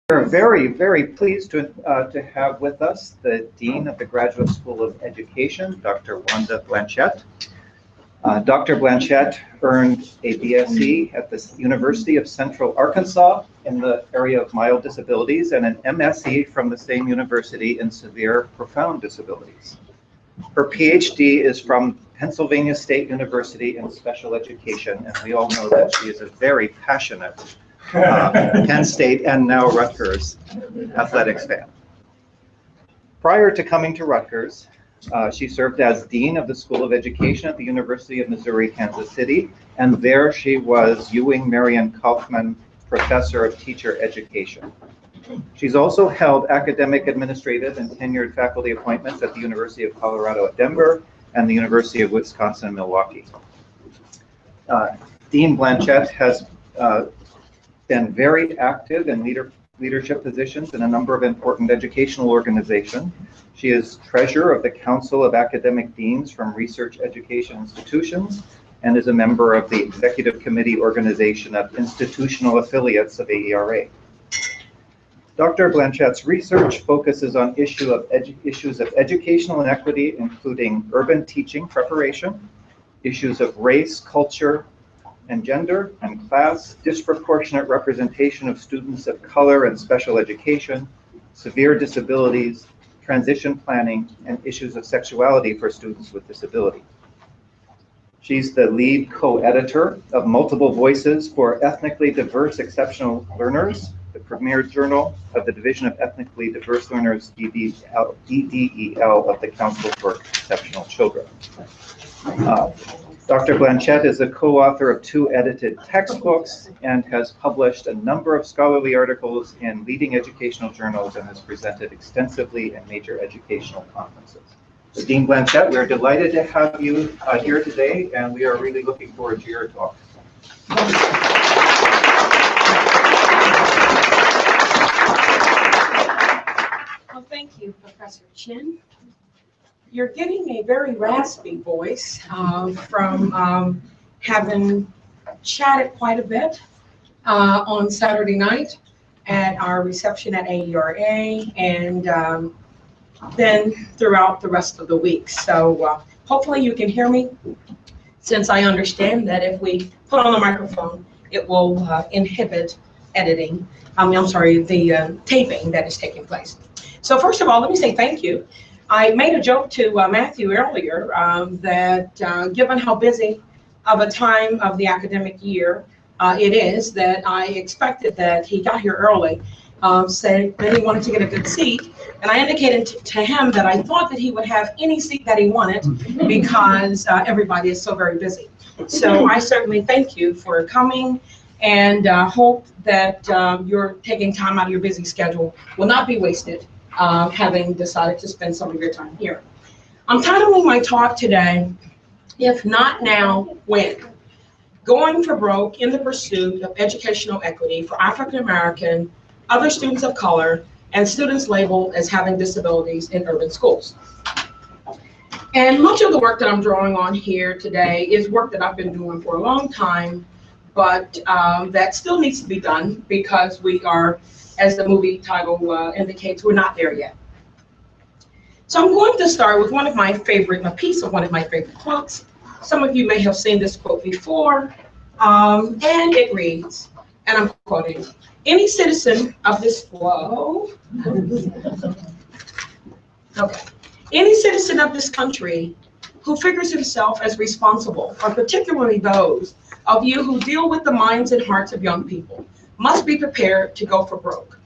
We're very pleased to have with us the Dean of the Graduate School of Education, Dr. Wanda Blanchett. Dr. Blanchett earned a BSc at the University of Central Arkansas in the area of mild disabilities and an MSc from the same university in severe profound disabilities. Her PhD is from Pennsylvania State University in special education, and we all know that she is a very passionate Penn State and now Rutgers athletics fan. Prior to coming to Rutgers, she served as Dean of the School of Education at the University of Missouri, Kansas City, and there she was Ewing Marion Kaufman Professor of Teacher Education. She's also held academic, administrative, and tenured faculty appointments at the University of Colorado at Denver and the University of Wisconsin-Milwaukee. Dean Blanchett has been very active in leadership positions in a number of important educational organizations. She is treasurer of the Council of Academic Deans from Research Education Institutions and is a member of the Executive Committee Organization of Institutional Affiliates of AERA. Dr. Blanchett's research focuses on issues of educational inequity, including urban teaching preparation, issues of race, culture, and gender and class, disproportionate representation of students of color in special education, severe disabilities, transition planning, and issues of sexuality for students with disability. She's the lead co-editor of Multiple Voices for Ethnically Diverse Exceptional Learners, the premier journal of the Division of Ethnically Diverse Learners, DDEL, of the Council for Exceptional Children. Dr. Blanchett is a co-author of 2 edited textbooks and has published a number of scholarly articles in leading educational journals and has presented extensively in major educational conferences. So Dean Blanchett, we are delighted to have you here today, and we are really looking forward to your talk. Well, thank you, Professor Chin. You're getting a very raspy voice from having chatted quite a bit on Saturday night at our reception at AERA and then throughout the rest of the week. So hopefully you can hear me, since I understand that if we put on the microphone, it will inhibit editing. The taping that is taking place. So first of all, let me say thank you. I made a joke to Matthew earlier that given how busy of a time of the academic year it is, that I expected that he got here early, said that he wanted to get a good seat, and I indicated to him that I thought that he would have any seat that he wanted because everybody is so very busy. So I certainly thank you for coming and hope that you're taking time out of your busy schedule will not be wasted having decided to spend some of your time here. I'm titling my talk today, If Not Now, When? Going for Broke in the Pursuit of Educational Equity for African American, other students of color, and students labeled as having disabilities in urban schools. And much of the work that I'm drawing on here today is work that I've been doing for a long time, but that still needs to be done because we are, as the movie title indicates, we're not there yet. So I'm going to start with a piece of one of my favorite quotes. Some of you may have seen this quote before, and it reads, and I'm quoting, any citizen of this any citizen of this country who figures himself as responsible, or particularly those of you who deal with the minds and hearts of young people, must be prepared to go for broke.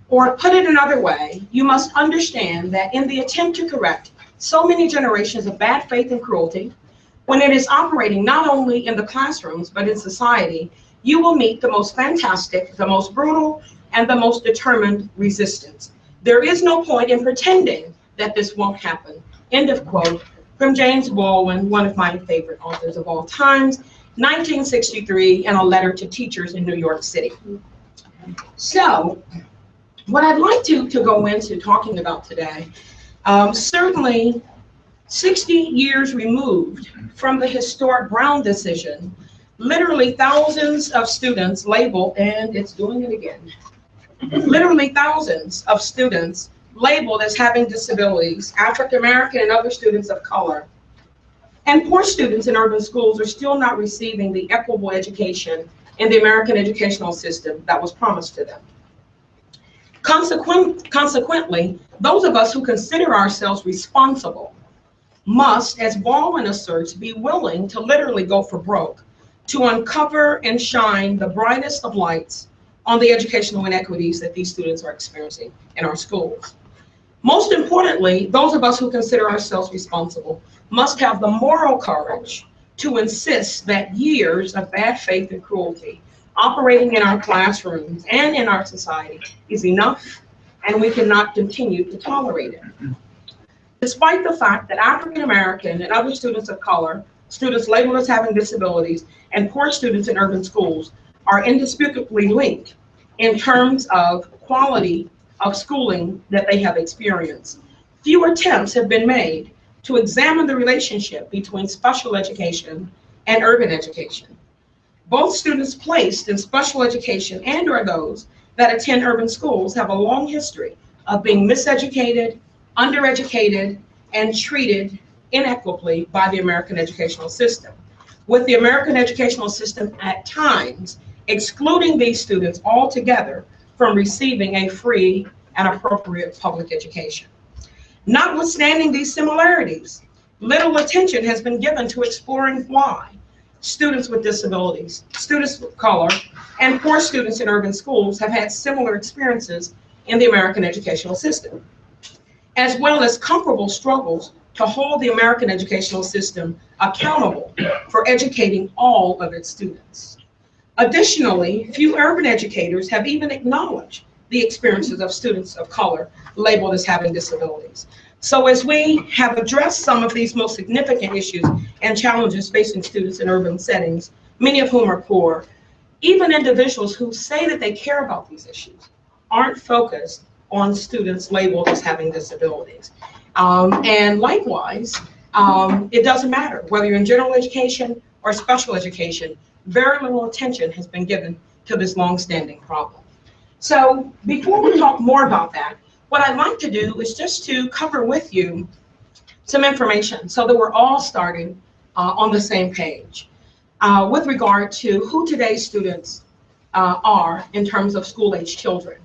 Or put it another way, you must understand that in the attempt to correct so many generations of bad faith and cruelty, when it is operating not only in the classrooms, but in society, you will meet the most fantastic, the most brutal, and the most determined resistance. There is no point in pretending that this won't happen. End of quote, from James Baldwin, one of my favorite authors of all times, 1963, in a letter to teachers in New York City. So, what I'd like to go into talking about today, certainly 60 years removed from the historic Brown decision, literally thousands of students labeled, and it's doing it again, literally thousands of students labeled as having disabilities, African American and other students of color, and poor students in urban schools are still not receiving the equitable education in the American educational system that was promised to them. Consequently, those of us who consider ourselves responsible must, as Baldwin asserts, be willing to literally go for broke to uncover and shine the brightest of lights on the educational inequities that these students are experiencing in our schools. Most importantly, those of us who consider ourselves responsible must have the moral courage to insist that years of bad faith and cruelty operating in our classrooms and in our society is enough, and we cannot continue to tolerate it. Despite the fact that African American and other students of color, students labeled as having disabilities, and poor students in urban schools are indisputably linked in terms of quality of schooling that they have experienced, few attempts have been made to examine the relationship between special education and urban education. Both students placed in special education and or those that attend urban schools have a long history of being miseducated, undereducated, and treated inequitably by the American educational system, with the American educational system at times excluding these students altogether from receiving a free and appropriate public education. Notwithstanding these similarities, little attention has been given to exploring why students with disabilities, students of color, and poor students in urban schools have had similar experiences in the American educational system, as well as comparable struggles to hold the American educational system accountable for educating all of its students. Additionally, few urban educators have even acknowledged the experiences of students of color labeled as having disabilities. So as we have addressed some of these most significant issues and challenges facing students in urban settings, many of whom are poor, even individuals who say that they care about these issues aren't focused on students labeled as having disabilities. And likewise, it doesn't matter whether you're in general education or special education, very little attention has been given to this longstanding problem. So before we talk more about that, what I'd like to do is just to cover with you some information so that we're all starting on the same page with regard to who today's students are in terms of school-age children.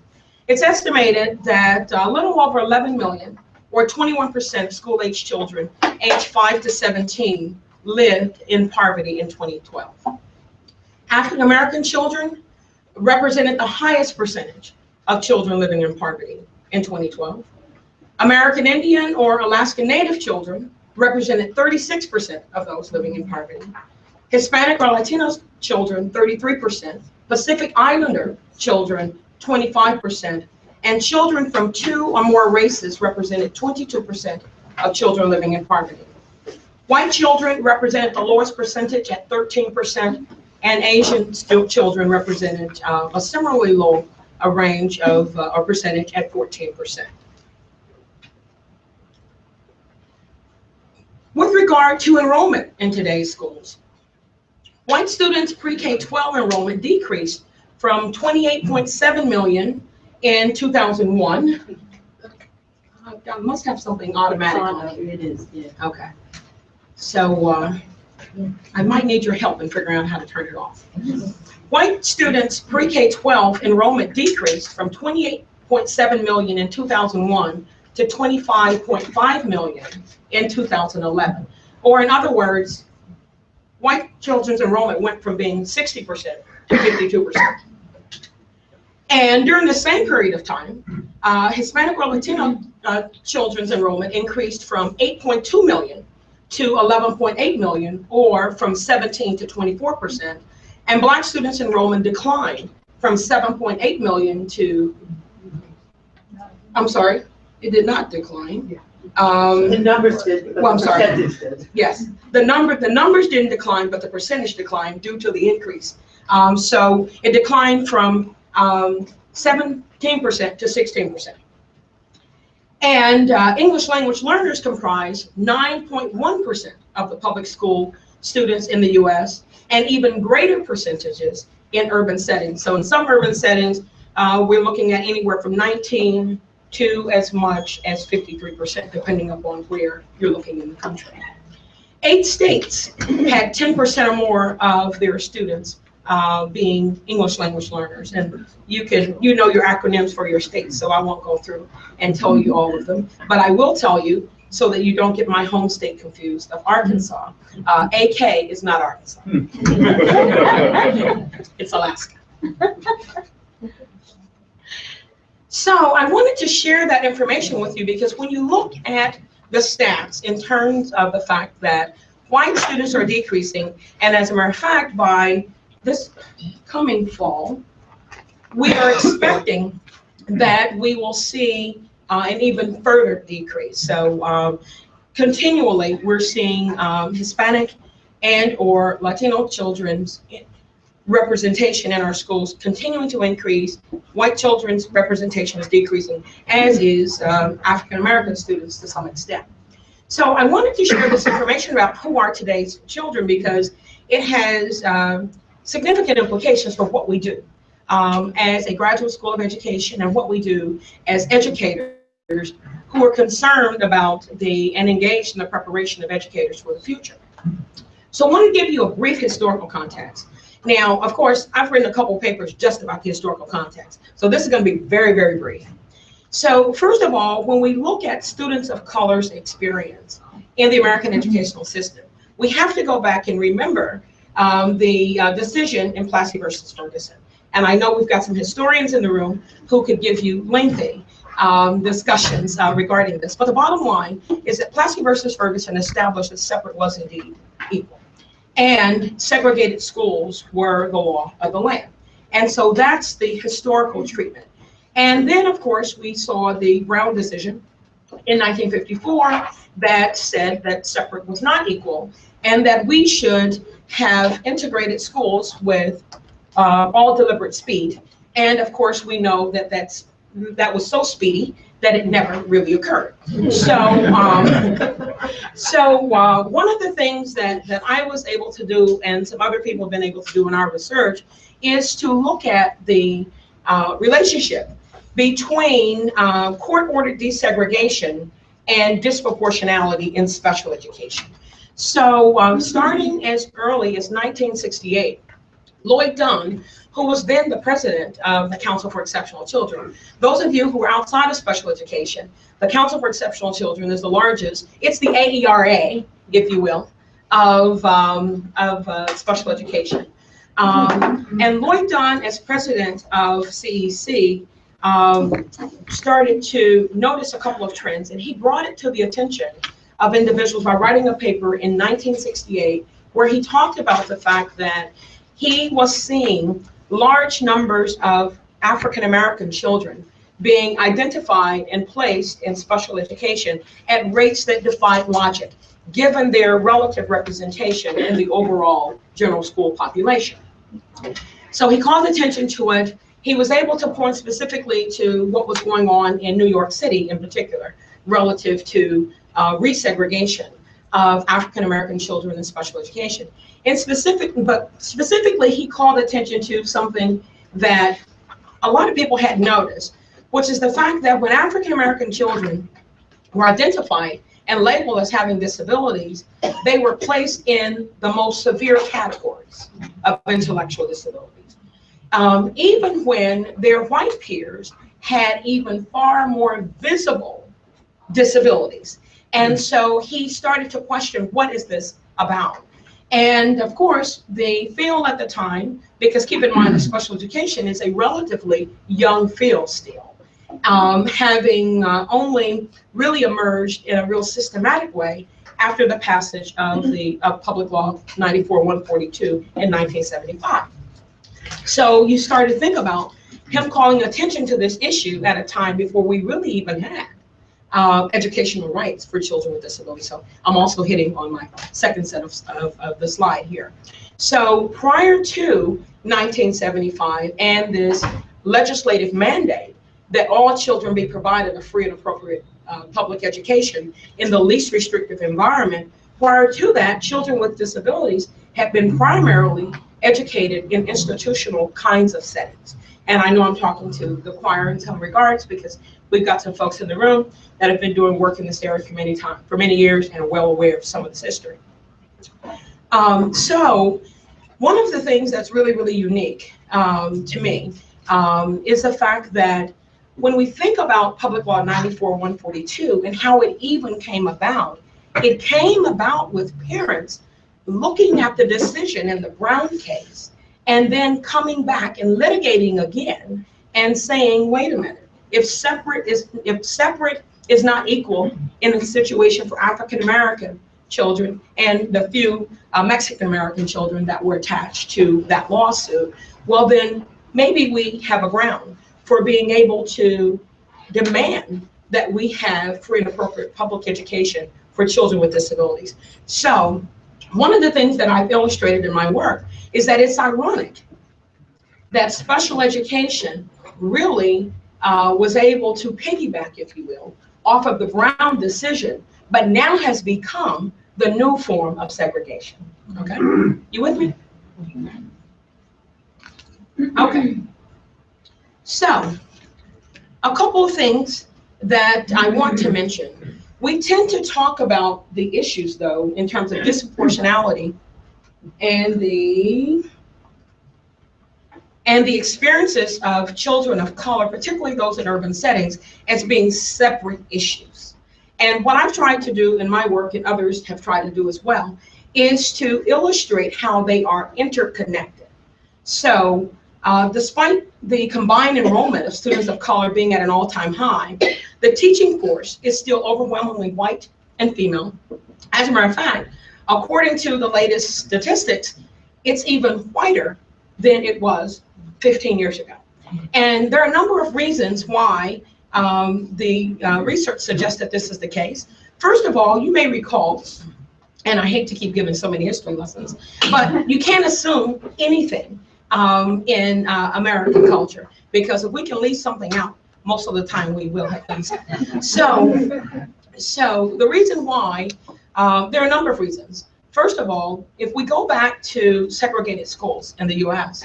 It's estimated that a little over 11 million, or 21% of school-age children aged 5 to 17 lived in poverty in 2012. African American children represented the highest percentage of children living in poverty in 2012. American Indian or Alaska Native children represented 36% of those living in poverty. Hispanic or Latino children, 33%. Pacific Islander children, 25%. And children from 2 or more races represented 22% of children living in poverty. White children represented the lowest percentage at 13%, and Asian children represented a similarly low range of a percentage at 14%. With regard to enrollment in today's schools, white students pre-K-12 enrollment decreased from 28.7 million in 2001. I must have something automatic. It is, yeah. Okay. So I might need your help in figuring out how to turn it off. White students pre-K-12 enrollment decreased from 28.7 million in 2001 to 25.5 million in 2011. Or in other words, white children's enrollment went from being 60% to 52%. And during the same period of time, Hispanic or Latino children's enrollment increased from 8.2 million to 11.8 million, or from 17 to 24%. And Black students enrollment declined from 7.8 million to, I'm sorry, it did not decline. The numbers did, but well, I'm the sorry. percentage did. Yes, the numbers didn't decline, but the percentage declined due to the increase. So it declined from 17% to 16%. And English language learners comprise 9.1% of the public school students in the US, and even greater percentages in urban settings. So in some urban settings, we're looking at anywhere from 19 to as much as 53%, depending upon where you're looking in the country. 8 states had 10% or more of their students being English language learners. And you know your acronyms for your states, so I won't go through and tell you all of them. But I will tell you, so that you don't get my home state confused, of Arkansas. AK is not Arkansas. It's Alaska. So I wanted to share that information with you because when you look at the stats in terms of the fact that white students are decreasing, and as a matter of fact, by this coming fall, we are expecting that we will see an even further decrease. So continually, we're seeing Hispanic and or Latino children's representation in our schools continuing to increase. White children's representation is decreasing, as is African-American students to some extent. So I wanted to share this information about who are today's children because it has significant implications for what we do as a graduate school of education and what we do as educators who are concerned about and engaged in the preparation of educators for the future. So I want to give you a brief historical context. Now, of course, I've written a couple of papers just about the historical context. So this is going to be very, very brief. So first of all, when we look at students of color's experience in the American educational system, we have to go back and remember the decision in Plessy versus Ferguson. And I know we've got some historians in the room who could give you lengthy discussions regarding this. But the bottom line is that Plessy versus Ferguson established that separate was indeed equal. And segregated schools were the law of the land. And so that's the historical treatment. And then, of course, we saw the Brown decision in 1954 that said that separate was not equal and that we should have integrated schools with all deliberate speed. And of course, we know that that was so speedy that it never really occurred. So, one of the things that I was able to do, and some other people have been able to do in our research, is to look at the relationship between court-ordered desegregation and disproportionality in special education. So, starting as early as 1968, Lloyd Dunn, who was then the president of the Council for Exceptional Children. Those of you who are outside of special education, the Council for Exceptional Children is the largest, it's the AERA, if you will, of special education. And Lloyd Dunn, as president of CEC, started to notice a couple of trends, and he brought it to the attention of individuals by writing a paper in 1968, where he talked about the fact that he was seeing large numbers of African-American children being identified and placed in special education at rates that defied logic, given their relative representation in the overall general school population. So he called attention to it. He was able to point specifically to what was going on in New York City in particular, relative to resegregation of African-American children in special education. And specifically, he called attention to something that a lot of people had noticed, which is the fact that when African-American children were identified and labeled as having disabilities, they were placed in the most severe categories of intellectual disabilities. Even when their white peers had even far more visible disabilities. And so he started to question, what is this about? And of course, the field at the time, because keep in mind that special education is a relatively young field still, having only really emerged in a real systematic way after the passage of the Public Law 94-142 in 1975. So you start to think about him calling attention to this issue at a time before we really even had educational rights for children with disabilities. So I'm also hitting on my second set of the slide here. So prior to 1975 and this legislative mandate that all children be provided a free and appropriate public education in the least restrictive environment, prior to that, children with disabilities have been primarily educated in institutional kinds of settings. And I know I'm talking to the choir in some regards because we've got some folks in the room that have been doing work in this area for many years and are well aware of some of this history. So one of the things that's really, really unique to me is the fact that when we think about Public Law 94-142 and how it even came about, it came about with parents looking at the decision in the Brown case and then coming back and litigating again and saying, wait a minute, if separate is not equal in a situation for African American children and the few Mexican American children that were attached to that lawsuit, well then maybe we have a ground for being able to demand that we have free and appropriate public education for children with disabilities. So one of the things that I've illustrated in my work is that it's ironic that special education really was able to piggyback, if you will, off of the Brown decision, but now has become the new form of segregation. Okay, you with me? Okay, so a couple of things that I want to mention. We tend to talk about the issues, though, in terms of disproportionality and the experiences of children of color, particularly those in urban settings, as being separate issues. And what I've tried to do in my work, and others have tried to do as well, is to illustrate how they are interconnected. So despite the combined enrollment of students of color being at an all-time high, the teaching force is still overwhelmingly white and female. As a matter of fact, according to the latest statistics, it's even whiter than it was 15 years ago. And there are a number of reasons why the research suggests that this is the case. First of all, you may recall, and I hate to keep giving so many history lessons, but you can't assume anything in American culture, because if we can leave something out, most of the time we will have done so. So the reason why, there are a number of reasons. First of all, if we go back to segregated schools in the US,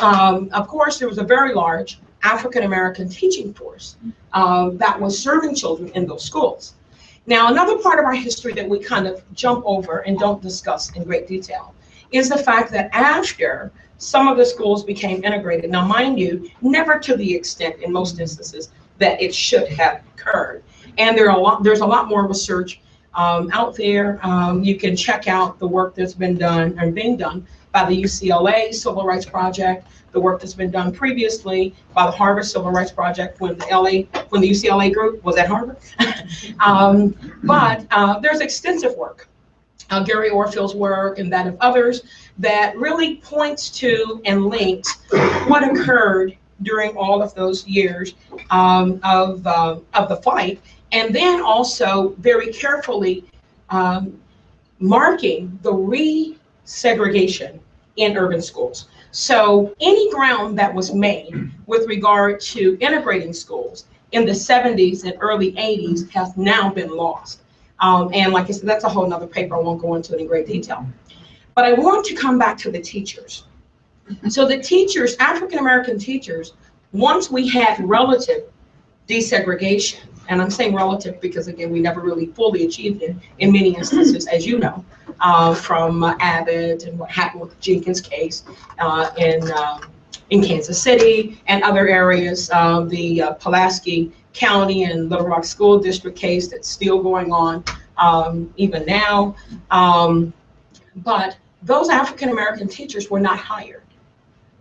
of course, there was a very large African-American teaching force that was serving children in those schools. Now, another part of our history that we kind of jump over and don't discuss in great detail is the fact that after some of the schools became integrated, now mind you, never to the extent in most instances that it should have occurred. And there's a lot more research out there. You can check out the work that's been done and being done by the UCLA Civil Rights Project, the work that's been done previously by the Harvard Civil Rights Project when the UCLA group was at Harvard. But there's extensive work, Gary Orfield's work and that of others, that really points to and links what occurred during all of those years of the fight, and then also very carefully marking the resegregation in urban schools. So any ground that was made with regard to integrating schools in the 70s and early 80s has now been lost. And like I said, that's a whole nother paper. I won't go into it in great detail. But I want to come back to the teachers. So the teachers, African-American teachers, once we had relative desegregation, and I'm saying relative because, again, we never really fully achieved it in many instances, as you know, from Abbott and what happened with the Jenkins case in Kansas City and other areas, the Pulaski County and Little Rock School District case that's still going on even now. But those African-American teachers were not hired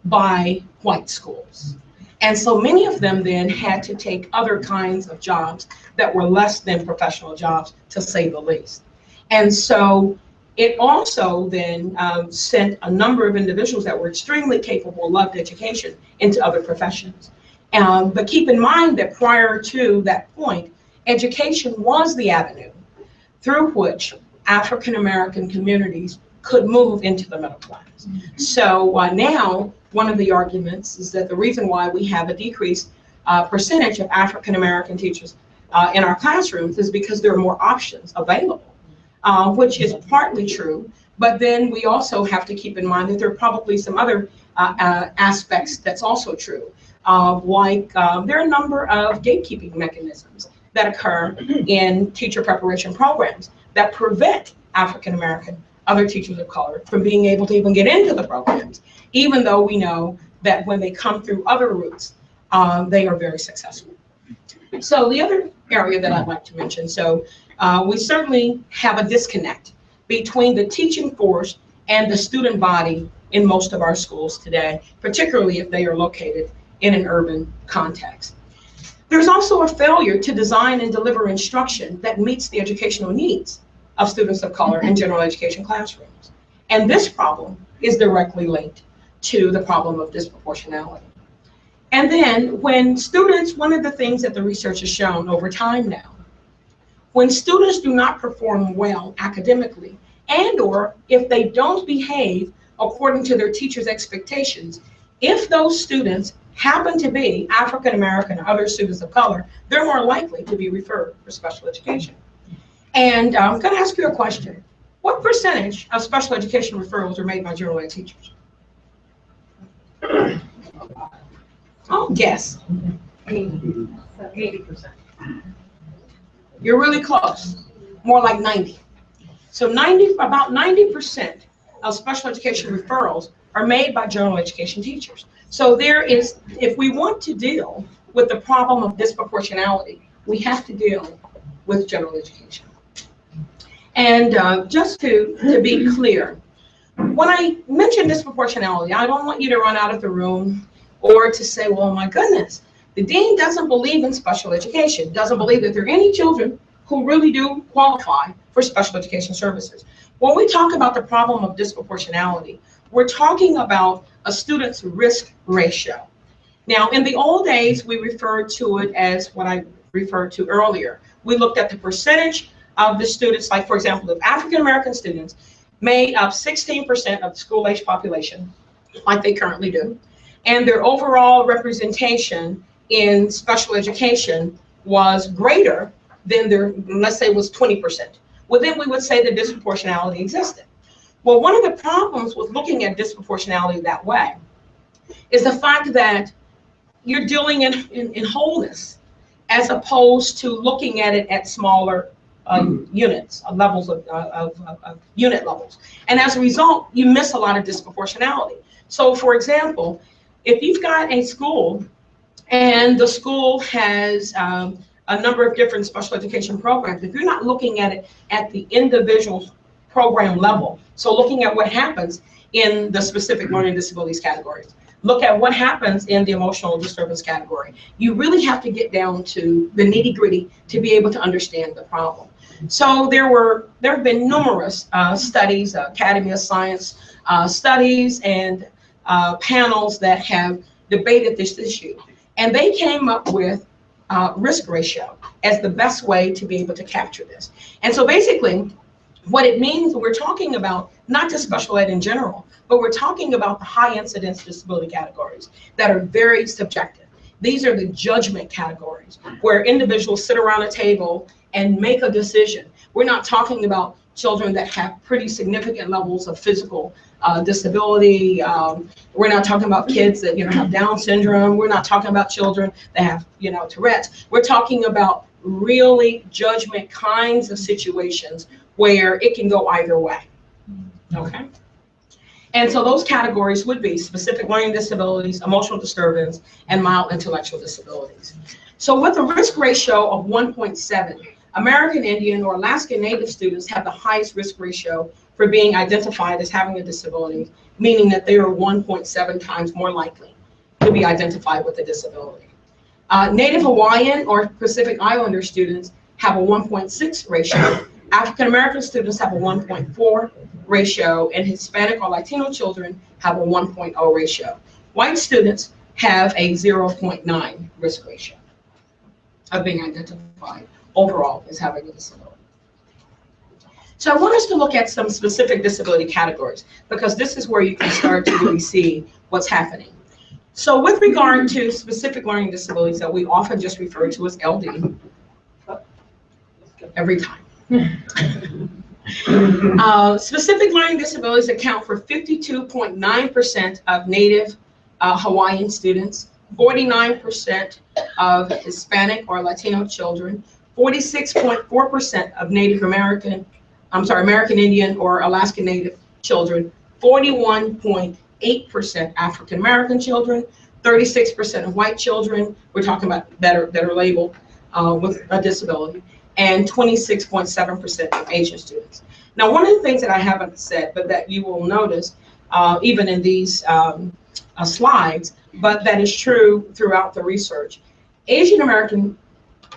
by white schools. And so many of them then had to take other kinds of jobs that were less than professional jobs, to say the least. And so it also then sent a number of individuals that were extremely capable, loved education, into other professions. But keep in mind that prior to that point, education was the avenue through which African-American communities could move into the middle class. So now, one of the arguments is that the reason why we have a decreased percentage of African-American teachers in our classrooms is because there are more options available, which is partly true, But then we also have to keep in mind that there are probably some other aspects that's also true. There are a number of gatekeeping mechanisms that occur in teacher preparation programs that prevent African American, other teachers of color, from being able to even get into the programs, even though we know that when they come through other routes, they are very successful. So the other area that I'd like to mention, we certainly have a disconnect between the teaching force and the student body in most of our schools today, particularly if they are located in an urban context. There's also a failure to design and deliver instruction that meets the educational needs of students of color in general education classrooms. And this problem is directly linked to the problem of disproportionality. And then when students, one of the things that the research has shown over time now, when students do not perform well academically, and or if they don't behave according to their teacher's expectations, if those students happen to be African American or other students of color, they're more likely to be referred for special education. And I'm going to ask you a question. What percentage of special education referrals are made by general ed teachers? Oh, guess. 80%. You're really close. More like 90. So about 90% of special education referrals are made by general education teachers. So there is, if we want to deal with the problem of disproportionality, we have to deal with general education. And just to be clear, when I mention disproportionality, I don't want you to run out of the room or to say, well, my goodness, the dean doesn't believe in special education, doesn't believe that there are any children who really do qualify for special education services. When we talk about the problem of disproportionality, we're talking about a student's risk ratio. Now, in the old days, we referred to it as what I referred to earlier. We looked at the percentage of the students, like for example, if African American students made up 16% of the school-age population, like they currently do, and their overall representation in special education was greater than their, let's say, was 20%. Well, then we would say that disproportionality existed. Well, one of the problems with looking at disproportionality that way is the fact that you're dealing in wholeness as opposed to looking at it at smaller units, levels of unit levels. And as a result, you miss a lot of disproportionality. So for example, if you've got a school and the school has a number of different special education programs, if you're not looking at it at the individual program level, so looking at what happens in the specific learning disabilities categories, look at what happens in the emotional disturbance category, you really have to get down to the nitty-gritty to be able to understand the problem. So there have been numerous studies, Academy of Science studies and panels that have debated this issue. And they came up with risk ratio as the best way to be able to capture this. And so basically, what it means, we're talking about not just special ed in general, but we're talking about the high incidence disability categories that are very subjective. These are the judgment categories where individuals sit around a table and make a decision. We're not talking about children that have pretty significant levels of physical disability. We're not talking about kids that have Down syndrome. We're not talking about children that have Tourette's. We're talking about really judgment kinds of situations where it can go either way. Okay. And so those categories would be specific learning disabilities, emotional disturbance, and mild intellectual disabilities. So with a risk ratio of 1.7, American Indian or Alaska Native students have the highest risk ratio for being identified as having a disability, meaning that they are 1.7 times more likely to be identified with a disability. Native Hawaiian or Pacific Islander students have a 1.6 ratio. African American students have a 1.4 ratio, and Hispanic or Latino children have a 1.0 ratio. White students have a 0.9 risk ratio of being identified overall as having a disability. So I want us to look at some specific disability categories, because this is where you can start to really see what's happening. So with regard to specific learning disabilities that we often just refer to as LD, every time. Specific learning disabilities account for 52.9% of Native Hawaiian students, 49% of Hispanic or Latino children, 46.4% of American Indian or Alaska Native children, 41.8% African American children, 36% of white children, we're talking about that are labeled with a disability, and 26.7% of Asian students. Now, one of the things that I haven't said, but that you will notice, even in these slides, but that is true throughout the research, Asian American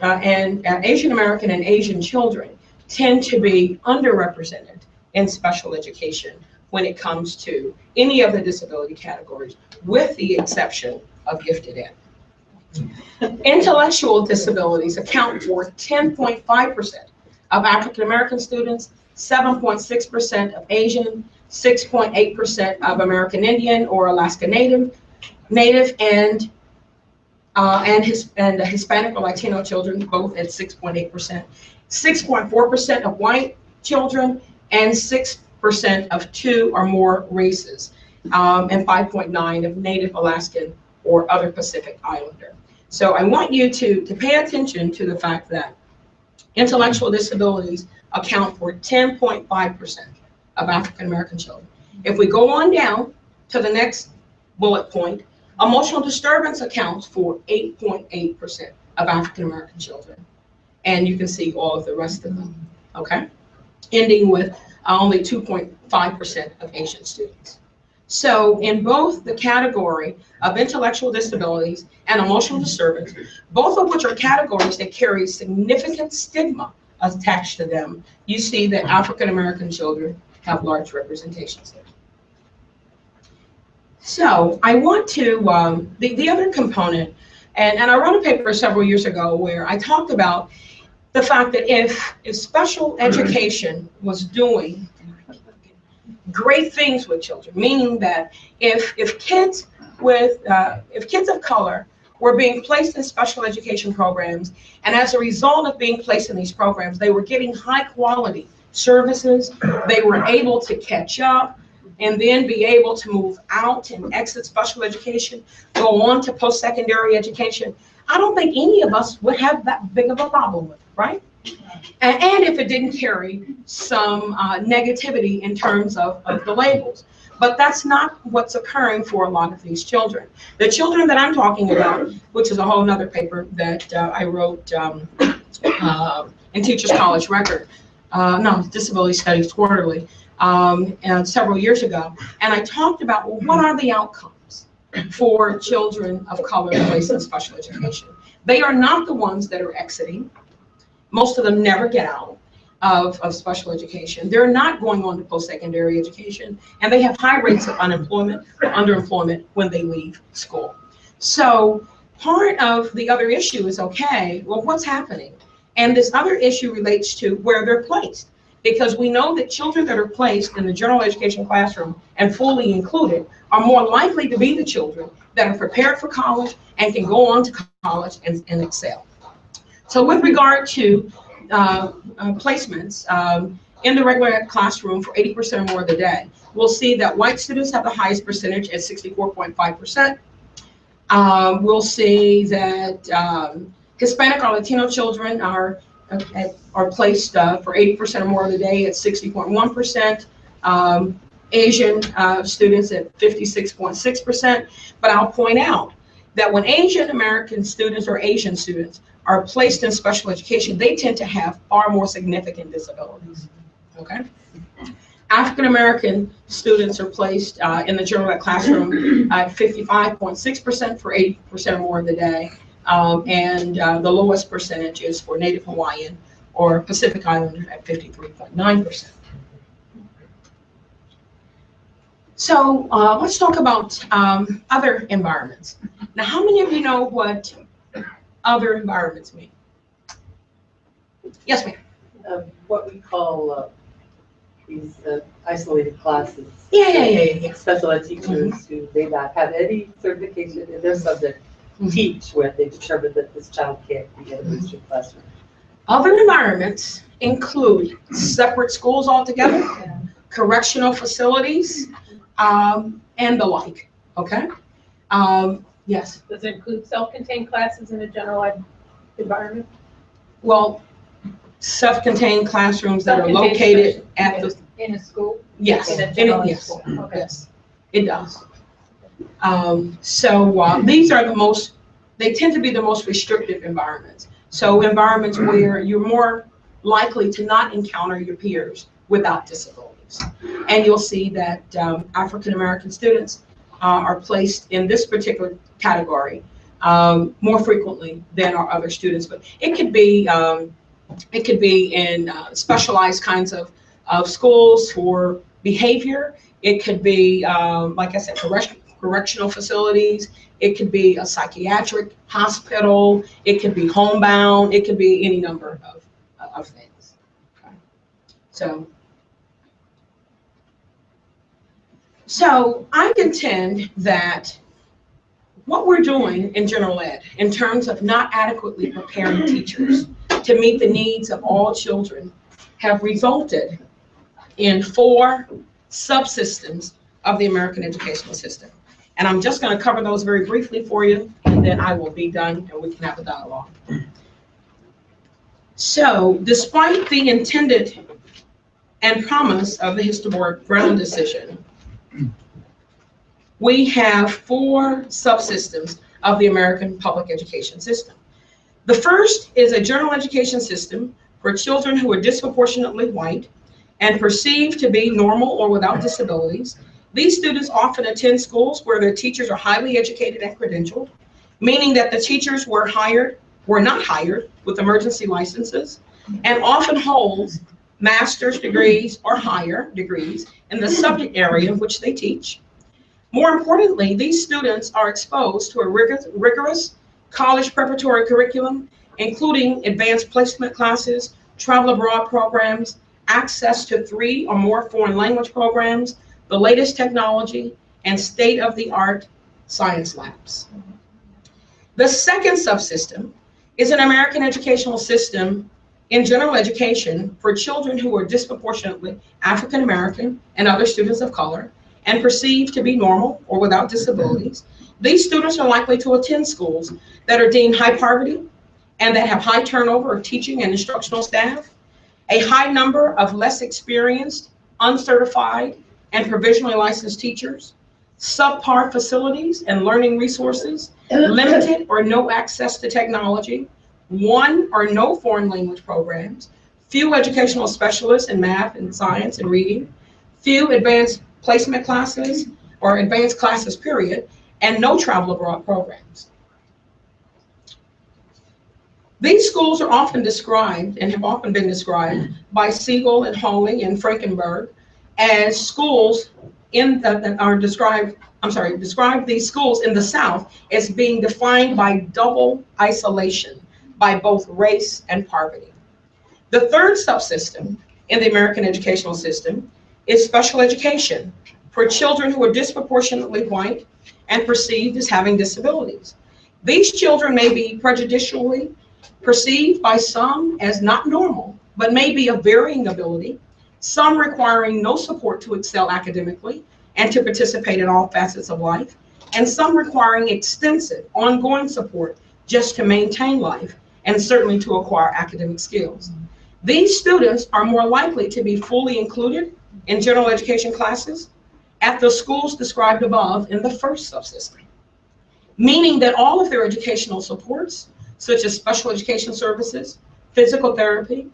and Asian children tend to be underrepresented in special education when it comes to any of the disability categories, with the exception of gifted ed. Intellectual disabilities account for 10.5% of African American students, 7.6% of Asian, 6.8% of American Indian or Alaska Native, and Hispanic or Latino children, both at 6.8%, 6.4% of white children, and 6% of two or more races, and 5.9% of Native Alaskan or other Pacific Islander. So I want you to pay attention to the fact that intellectual disabilities account for 10.5% of African American children. If we go on down to the next bullet point, emotional disturbance accounts for 8.8% of African American children. And you can see all of the rest of them, okay? Ending with only 2.5% of Asian students. So in both the category of intellectual disabilities and emotional disturbance, both of which are categories that carry significant stigma attached to them, you see that African American children have large representations there. So I want to, the other component, and I wrote a paper several years ago where I talked about the fact that if special education was doing great things with children, meaning that if kids of color were being placed in special education programs, and as a result of being placed in these programs, they were getting high quality services, they were able to catch up, and then be able to move out and exit special education, go on to post-secondary education, I don't think any of us would have that big of a problem with it, right? And if it didn't carry some negativity in terms of the labels. But that's not what's occurring for a lot of these children. The children that I'm talking about, which is a whole nother paper that I wrote in Teachers College Record, Disability Studies Quarterly, several years ago. And I talked about, well, what are the outcomes for children of color placed in special education? They are not the ones that are exiting. Most of them never get out of special education. They're not going on to post-secondary education, and they have high rates of unemployment or underemployment when they leave school. So part of the other issue is, okay, well, what's happening? And this other issue relates to where they're placed, because we know that children that are placed in the general education classroom and fully included are more likely to be the children that are prepared for college and can go on to college and excel. So with regard to placements in the regular ed classroom for 80% or more of the day, we'll see that white students have the highest percentage at 64.5%. We'll see that Hispanic or Latino children are placed for 80% or more of the day at 60.1%. Asian students at 56.6%. But I'll point out that when Asian American students or Asian students are placed in special education, they tend to have far more significant disabilities, okay? African American students are placed in the general ed classroom at 55.6% for 80% or more of the day, and the lowest percentage is for Native Hawaiian or Pacific Islander at 53.9%. So let's talk about other environments. Now, how many of you know what other environments mean? Yes, ma'am. What we call these isolated classes. Yeah. Special ed teachers who may not have any certification in their subject teach, where they determine that this child can't be in a mainstream classroom. Other environments include separate schools altogether, correctional facilities, and the like, okay? Yes, Does it include self-contained classes in a general ed environment? well, self-contained classrooms that are Self-contained located at the, In a school? yes, In a and general ed yes, school? Okay. yes, it does. These are the most, they tend to be the most restrictive environments. So environments where you're more likely to not encounter your peers without disabilities. And you'll see that African-American students are placed in this particular category more frequently than our other students. But it could be in specialized kinds of schools for behavior. It could be, like I said, correctional facilities. It could be a psychiatric hospital. It could be homebound. It could be any number of things. Okay. So I contend that what we're doing in general ed in terms of not adequately preparing teachers to meet the needs of all children have resulted in 4 subsystems of the American educational system. And I'm just going to cover those very briefly for you, and then I will be done and we can have a dialogue. So despite the intended and promise of the historic Brown decision, we have 4 subsystems of the American public education system. The first is a general education system for children who are disproportionately white and perceived to be normal or without disabilities. These students often attend schools where their teachers are highly educated and credentialed, meaning that the teachers were not hired with emergency licenses, and often hold master's degrees or higher degrees in the subject area in which they teach. More importantly, these students are exposed to a rigorous college preparatory curriculum, including advanced placement classes, travel abroad programs, access to 3 or more foreign language programs, the latest technology, and state-of-the-art science labs. The second subsystem is an American educational system in general education for children who are disproportionately African American and other students of color and perceived to be normal or without disabilities. These students are likely to attend schools that are deemed high poverty and that have high turnover of teaching and instructional staff, a high number of less experienced, uncertified, and provisionally licensed teachers, subpar facilities and learning resources, limited or no access to technology, 1 or no foreign language programs, few educational specialists in math and science and reading, few advanced placement classes or advanced classes period, and no travel abroad programs. These schools are often described and have often been described by Siegel and Hawley and Frankenberg as schools describe these schools in the South as being defined by double isolation by both race and poverty. The third subsystem in the American educational system is special education for children who are disproportionately white and perceived as having disabilities. These children may be prejudicially perceived by some as not normal, but may be of varying ability, some requiring no support to excel academically and to participate in all facets of life, and some requiring extensive ongoing support just to maintain life and certainly to acquire academic skills. These students are more likely to be fully included in general education classes at the schools described above in the first subsystem, meaning that all of their educational supports, such as special education services, physical therapy,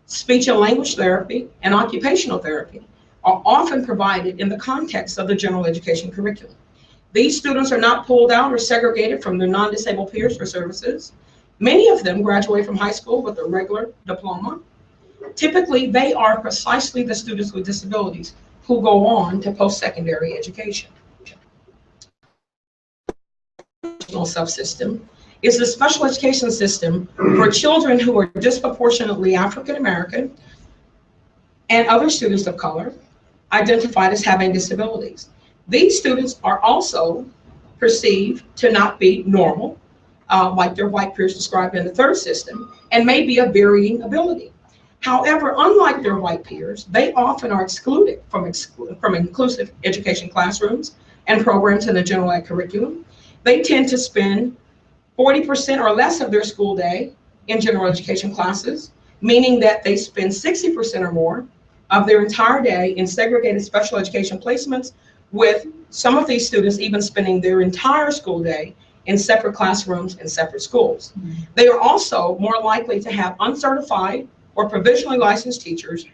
speech and language therapy, and occupational therapy, are often provided in the context of the general education curriculum. These students are not pulled out or segregated from their non-disabled peers for services. Many of them graduate from high school with a regular diploma. Typically, they are precisely the students with disabilities who go on to post-secondary education. Subsystem is the special education system for children who are disproportionately African American and other students of color identified as having disabilities. These students are also perceived to not be normal like their white peers described in the third system, and may be of varying ability. However, unlike their white peers, they often are excluded from inclusive education classrooms and programs in the general ed curriculum. They tend to spend 40% or less of their school day in general education classes, meaning that they spend 60% or more of their entire day in segregated special education placements, with some of these students even spending their entire school day in separate classrooms and separate schools. They are also more likely to have uncertified or provisionally licensed teachers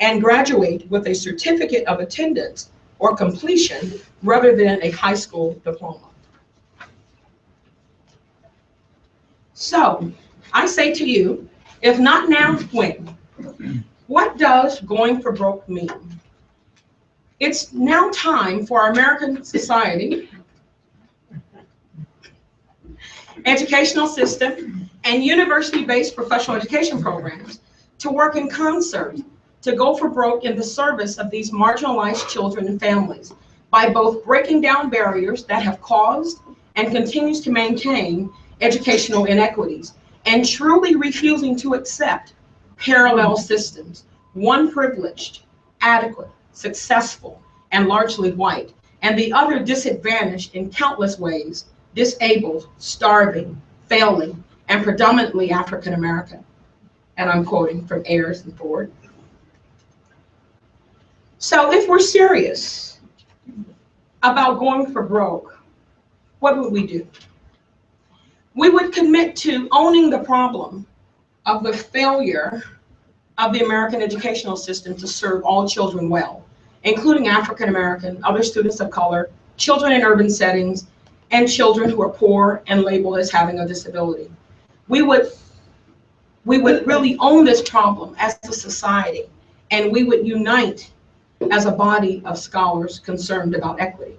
and graduate with a certificate of attendance or completion rather than a high school diploma. So I say to you, if not now, when? What does going for broke mean? It's now time for our American society, educational system, and university-based professional education programs to work in concert to go for broke in the service of these marginalized children and families by both breaking down barriers that have caused and continues to maintain educational inequities and truly refusing to accept parallel systems, one privileged, adequate, successful, and largely white, and the other disadvantaged in countless ways, disabled, starving, failing, and predominantly African American. And I'm quoting from Ayers and Ford. So if we're serious about going for broke, what would we do? We would commit to owning the problem of the failure of the American educational system to serve all children well, including African American, other students of color, children in urban settings, and children who are poor and labeled as having a disability. We would really own this problem as a society, and we would unite as a body of scholars concerned about equity.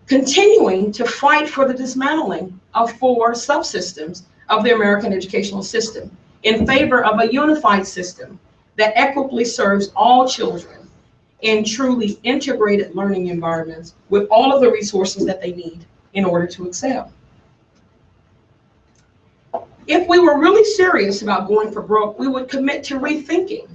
Continuing to fight for the dismantling of 4 subsystems of the American educational system in favor of a unified system that equitably serves all children in truly integrated learning environments with all of the resources that they need in order to excel. If we were really serious about going for broke, we would commit to rethinking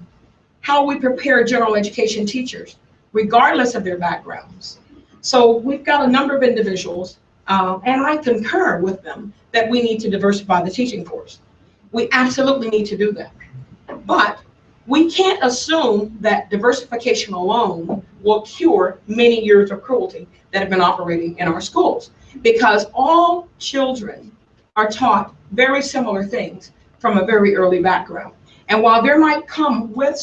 how we prepare general education teachers, regardless of their backgrounds. So we've got a number of individuals, and I concur with them, that we need to diversify the teaching force. We absolutely need to do that. But we can't assume that diversification alone will cure many years of cruelty that have been operating in our schools, because all children are taught very similar things from a very early background. And while there might come with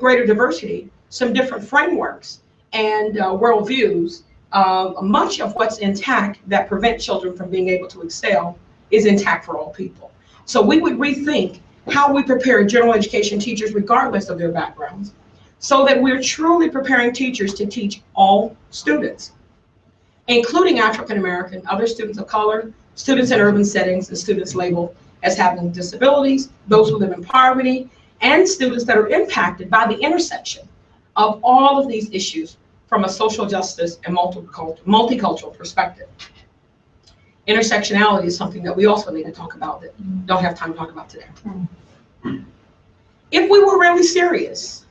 greater diversity, some different frameworks and worldviews, much of what's intact that prevent children from being able to excel is intact for all people. So we would rethink how we prepare general education teachers regardless of their backgrounds, so that we're truly preparing teachers to teach all students, including African American, other students of color, students in urban settings, and students labeled as having disabilities, those who live in poverty, and students that are impacted by the intersection of all of these issues from a social justice and multicultural perspective. Intersectionality is something that we also need to talk about that don't have time to talk about today. If we were really serious,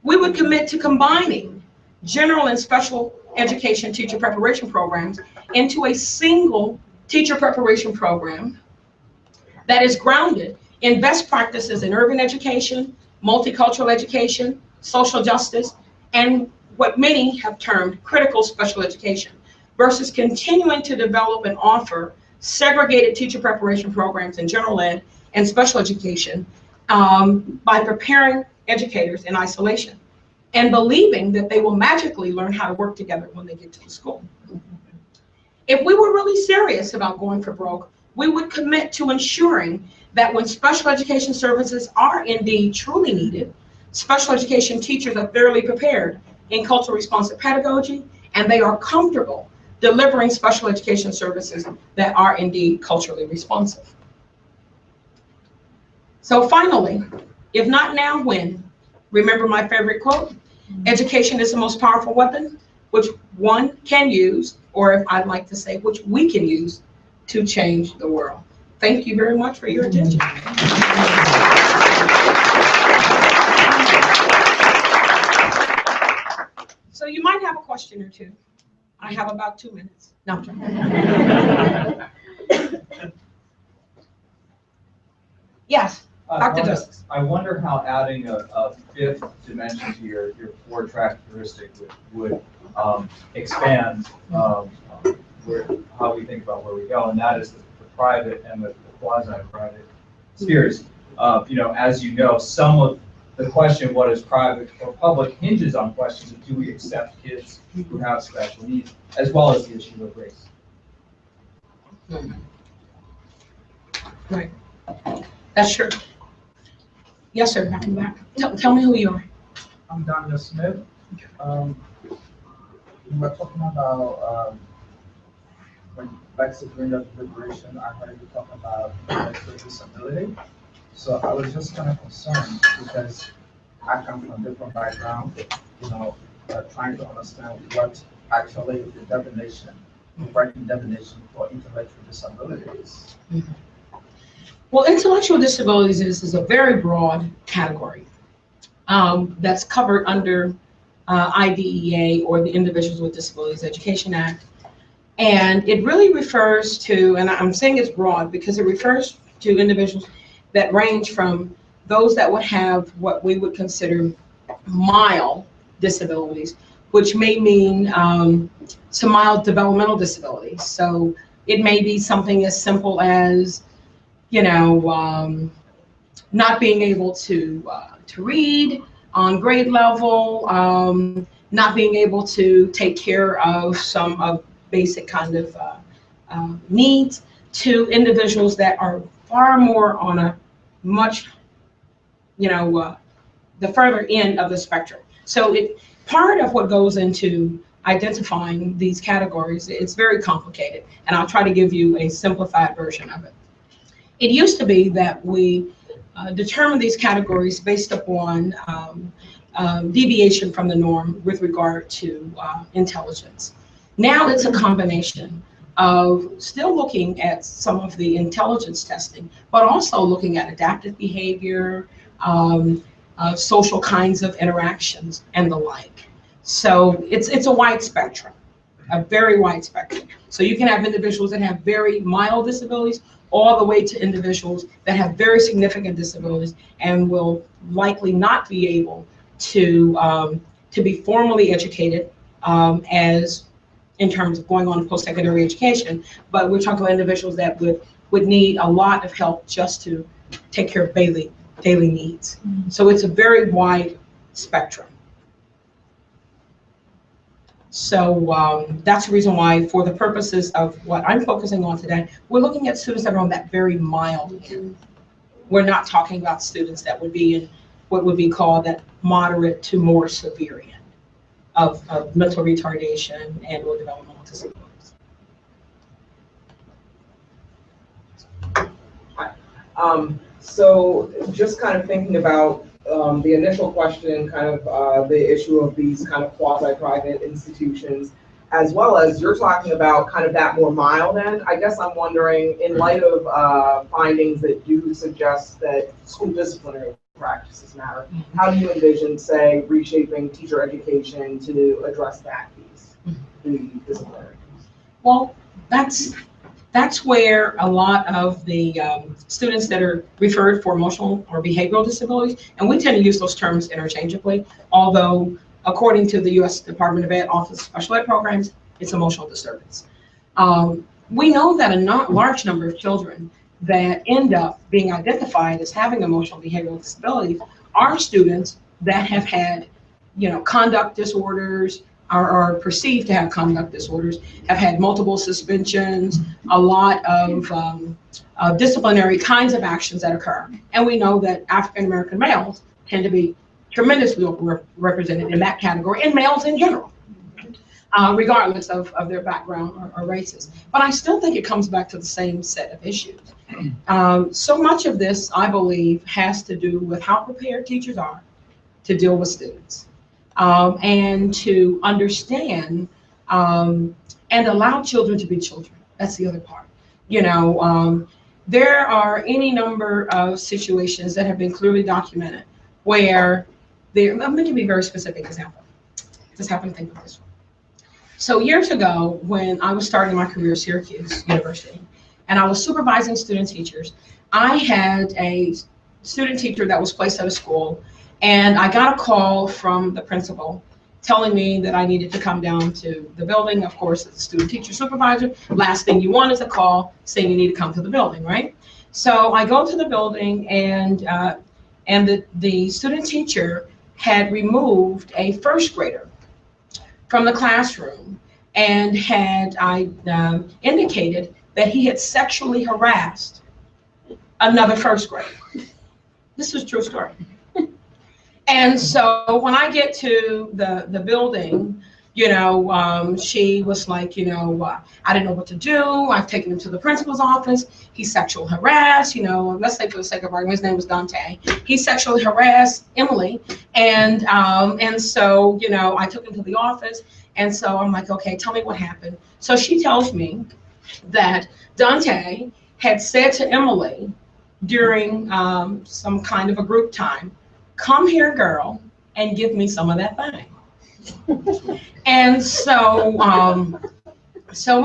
we would commit to combining general and special education teacher preparation programs into a single teacher preparation program that is grounded in best practices in urban education, multicultural education, social justice, and what many have termed critical special education, versus continuing to develop and offer segregated teacher preparation programs in general ed and special education by preparing educators in isolation and believing that they will magically learn how to work together when they get to the school. If we were really serious about going for broke, we would commit to ensuring that when special education services are indeed truly needed, special education teachers are thoroughly prepared in culturally responsive pedagogy, and they are comfortable delivering special education services that are indeed culturally responsive. So finally, if not now, when? Remember my favorite quote, education is the most powerful weapon which one can use or if I'd like to say, which we can use to change the world. Thank you very much for your attention. So you might have a question or two. I have about 2 minutes. No, I'm joking. Yes, Dr. Justice. I wonder how adding a fifth dimension to your four-track heuristic would expand how we think about where we go, and that is the private and the quasi-private spheres. As you know, some of the question, what is private or public, hinges on questions of do we accept kids who have special needs, as well as the issue of race. Right. That's true. Yes, sir. Back in the back. Tell me who you are. I'm Daniel Smith. We were talking about when back to bring up liberation, I heard you talk about intellectual disability. So I was just kind of concerned because I come from a different background, trying to understand what actually the definition, the working definition for intellectual disability is. Mm-hmm. Well, intellectual disabilities is a very broad category that's covered under IDEA, or the Individuals with Disabilities Education Act. And it really refers to, and I'm saying it's broad because it refers to individuals that range from those that would have what we would consider mild disabilities, which may mean some mild developmental disabilities. So it may be something as simple as, not being able to read on grade level, not being able to take care of some of basic kind of needs, to individuals that are far more on a much, the further end of the spectrum. So part of what goes into identifying these categories, it's very complicated, and I'll try to give you a simplified version of it. It used to be that we determine these categories based upon deviation from the norm with regard to intelligence. Now it's a combination of still looking at some of the intelligence testing, but also looking at adaptive behavior, social kinds of interactions, and the like. So it's a wide spectrum, a very wide spectrum. So you can have individuals that have very mild disabilities, all the way to individuals that have very significant disabilities and will likely not be able to be formally educated as in terms of going on to post-secondary education. But we're talking about individuals that would need a lot of help just to take care of daily needs. Mm-hmm. So it's a very wide spectrum. So that's the reason why, for the purposes of what I'm focusing on today, we're looking at students that are on that very mild end. We're not talking about students that would be in what would be called that moderate to more severe end of mental retardation and or developmental disabilities. So just kind of thinking about the initial question, kind of the issue of these kind of quasi-private institutions, as well as you're talking about kind of that more mild end. I guess I'm wondering, in light of findings that do suggest that school disciplinary practices matter, how do you envision, say, reshaping teacher education to address that piece, the disciplinary piece? Well, that's where a lot of the students that are referred for emotional or behavioral disabilities, and we tend to use those terms interchangeably, although according to the U.S. Department of Ed Office of Special Ed Programs, it's emotional disturbance. We know that a large number of children that end up being identified as having emotional behavioral disabilities are students that have had, conduct disorders, are perceived to have conduct disorders, have had multiple suspensions, a lot of disciplinary kinds of actions that occur. And we know that African American males tend to be tremendously represented in that category, and males in general, regardless of their background or races. But I still think it comes back to the same set of issues. So much of this, I believe, has to do with how prepared teachers are to deal with students. And to understand and allow children to be children. That's the other part. There are any number of situations that have been clearly documented where I'm going to be a very specific example. Just happen to think of this one. So years ago, when I was starting my career at Syracuse University, and I was supervising student teachers, I had a student teacher that was placed at a school, and I got a call from the principal telling me that I needed to come down to the building. Of course, as a student teacher supervisor, last thing you want is a call saying you need to come to the building, right? So I go to the building, and the student teacher had removed a first grader from the classroom and had indicated that he had sexually harassed another first grader. This was a true story. And so when I get to the building, she was like, I didn't know what to do. I've taken him to the principal's office. He's sexually harassed, let's say for the sake of argument, his name was Dante. He sexually harassed Emily. And so, I took him to the office. And so I'm like, okay, tell me what happened. So she tells me that Dante had said to Emily during some kind of a group time, "Come here, girl, and give me some of that thing." And so,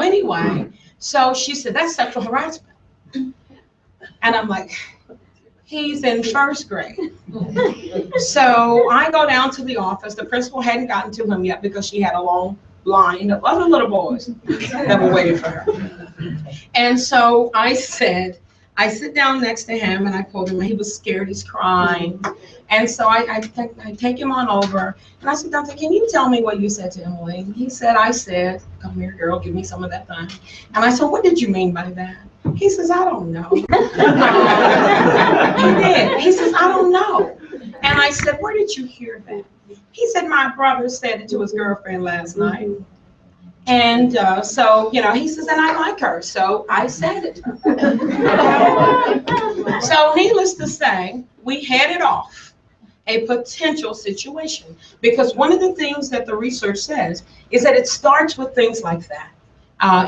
anyway, so she said, "That's sexual harassment." And I'm like, he's in first grade. So I go down to the office. The principal hadn't gotten to him yet because she had a long line of other little boys that were waiting for her. And so I sit down next to him and I pulled him, and he was scared, he's crying. And so I take him on over, and I said, "Dante, can you tell me what you said to Emily?" He said, "I said, 'Come here, girl, give me some of that thing.'" And I said, "What did you mean by that?" He says, "I don't know." He did. He says, "I don't know." And I said, "Where did you hear that?" He said, "My brother said it to his girlfriend last night." And so, he says, "And I like her, so I said it." So needless to say, we headed off a potential situation, because one of the things that the research says is that it starts with things like that,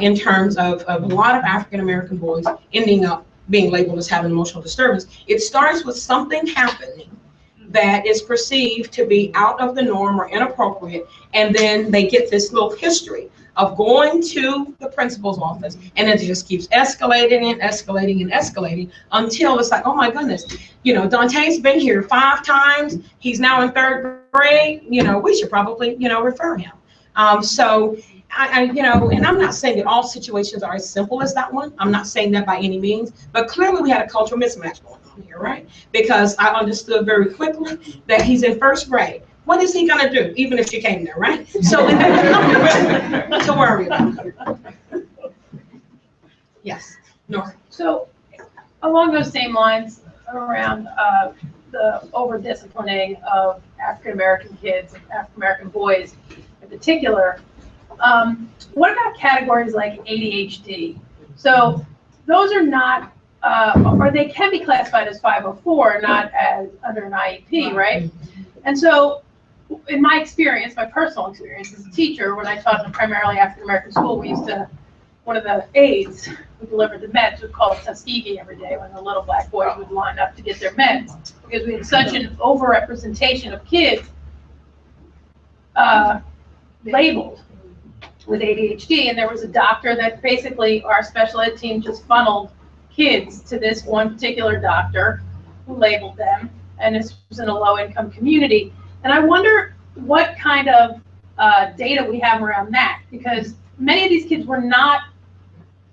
in terms of a lot of African-American boys ending up being labeled as having emotional disturbance. It starts with something happening that is perceived to be out of the norm or inappropriate, and then they get this little history of going to the principal's office, and it just keeps escalating and escalating and escalating until it's like, oh my goodness, Dante's been here 5 times. He's now in 3rd grade. We should probably, refer him. So and I'm not saying that all situations are as simple as that one. I'm not saying that by any means, but clearly we had a cultural mismatch going on here, right? Because I understood very quickly that he's in 1st grade. What is he going to do, even if she came there, right? So we have nothing to worry about. Yes, Nora. So along those same lines, around the over-disciplining of African-American kids, African-American boys in particular, what about categories like ADHD? So those are not, or they can be classified as 504, not as under an IEP, right? And so in my experience, my personal experience as a teacher, when I taught in a primarily African-American school, we used to, one of the aides who delivered the meds would call Tuskegee every day when the little black boys would line up to get their meds, because we had such an overrepresentation of kids labeled with ADHD. And there was a doctor that basically our special ed team just funneled kids to this one particular doctor who labeled them, and this was in a low-income community. And I wonder what kind of data we have around that, because many of these kids were not,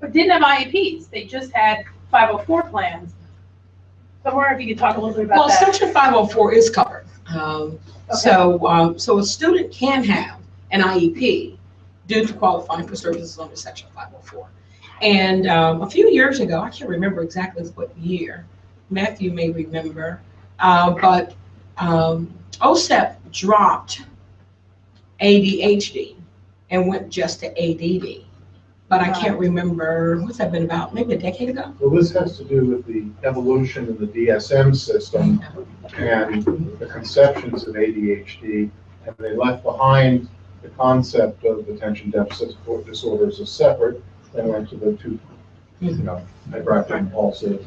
or didn't have IEPs. They just had 504 plans. So I wonder if you could talk a little bit about that. Well, Section 504 is covered. Okay. So a student can have an IEP due to qualifying for services under Section 504. And a few years ago, I can't remember exactly what year, Matthew may remember, but OSEP dropped ADHD and went just to ADD. But I can't remember, what's that been about, maybe a decade ago? Well, this has to do with the evolution of the DSM system and the conceptions of ADHD. And they left behind the concept of attention deficit disorders is separate, then went to the two, hyperactive impulsive.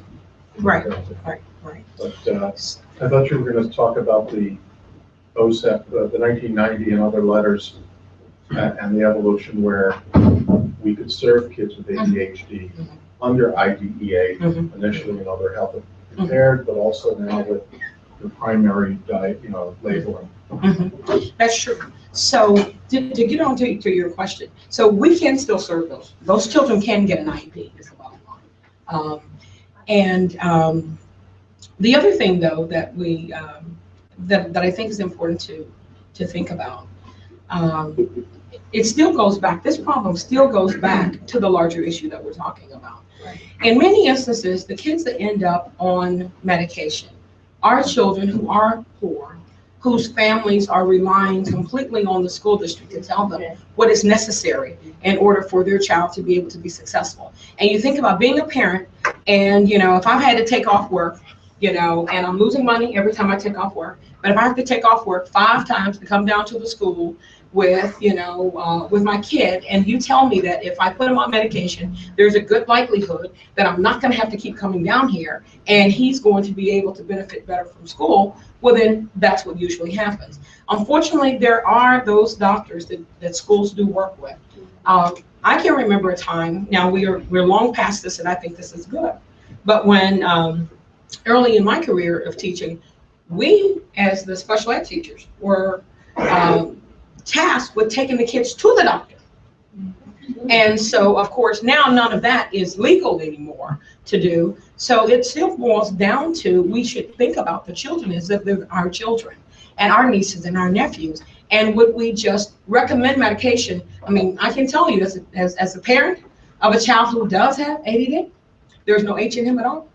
Right. But I thought you were going to talk about the OSEP, the 1990 and other letters, and the evolution where we could serve kids with ADHD under IDEA, initially, they're health impaired, but also now with the primary diet, labeling. That's true. So to get on to your question, so we can still serve those. Those children can get an IEP is the bottom line. The other thing though that we that I think is important to think about, it still goes back. This problem still goes back to the larger issue that we're talking about. Right. In many instances, the kids that end up on medication are children who are poor, whose families are relying completely on the school district to tell them what is necessary in order for their child to be able to be successful. And you think about being a parent, and if I've had to take off work, and I'm losing money every time I take off work, but if I have to take off work 5 times to come down to the school with, with my kid, and you tell me that if I put him on medication, there's a good likelihood that I'm not going to have to keep coming down here, and he's going to be able to benefit better from school, well, then that's what usually happens. Unfortunately, there are those doctors that schools do work with. I can remember a time, now we're long past this, and I think this is good, but when early in my career of teaching, we, as the special ed teachers, were tasked with taking the kids to the doctor. And so, of course, now none of that is legal anymore to do. So it still boils down to, we should think about the children as if they're our children and our nieces and our nephews. And would we just recommend medication? I mean, I can tell you as a parent of a child who does have ADD, there's no H in him at all.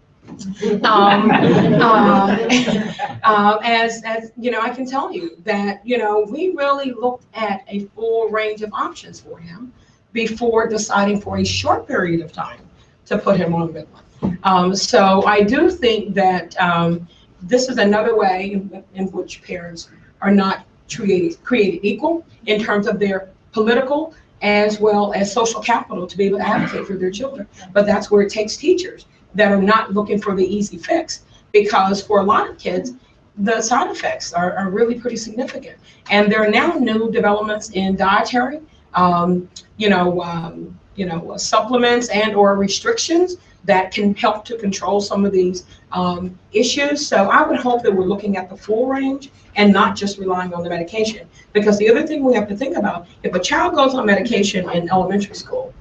As I can tell you that, we really looked at a full range of options for him before deciding for a short period of time to put him on Midland. So I do think that this is another way in which parents are not created equal in terms of their political as well as social capital to be able to advocate for their children. But that's where it takes teachers that are not looking for the easy fix, because for a lot of kids, the side effects are really pretty significant. And there are now new developments in dietary, supplements and or restrictions that can help to control some of these issues. So I would hope that we're looking at the full range and not just relying on the medication. Because the other thing we have to think about, if a child goes on medication in elementary school,